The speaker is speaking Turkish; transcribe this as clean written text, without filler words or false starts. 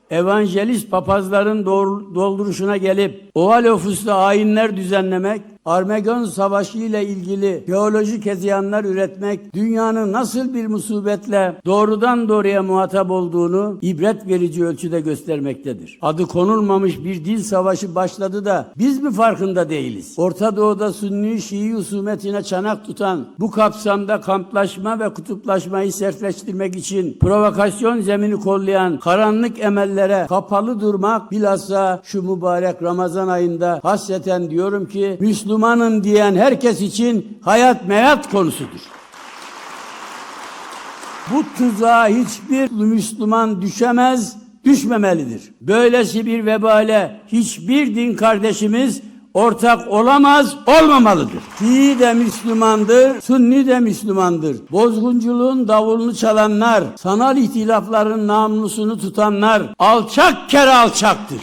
evangelist papazların dolduruşuna gelip oval ofiste ayinler düzenlemek, Armageddon Savaşı ile ilgili teolojik hezeyanlar üretmek, dünyanın nasıl bir musibetle doğrudan doğruya muhatap olduğunu ibret verici ölçüde göstermektedir. Adı konulmamış bir dil savaşı başladı da biz mi farkında değiliz? Orta Doğu'da Sünni-Şii husumetine çanak tutan, bu kapsamda kamplaşma ve kutuplaşmayı sertleştirmek için provokasyon zemini kollayan karanlık emellere kapalı durmak, bilhassa şu mübarek Ramazan ayında hasreten diyorum ki Müslümanım diyen herkes için hayat meyat konusudur. Bu tuzağa hiçbir Müslüman düşemez, düşmemelidir. Böylesi bir vebale hiçbir din kardeşimiz ortak olamaz, olmamalıdır. Şii de Müslümandır, Sünni de Müslümandır. Bozgunculuğun davulunu çalanlar, sanal ihtilafların namusunu tutanlar alçak kere alçaktır.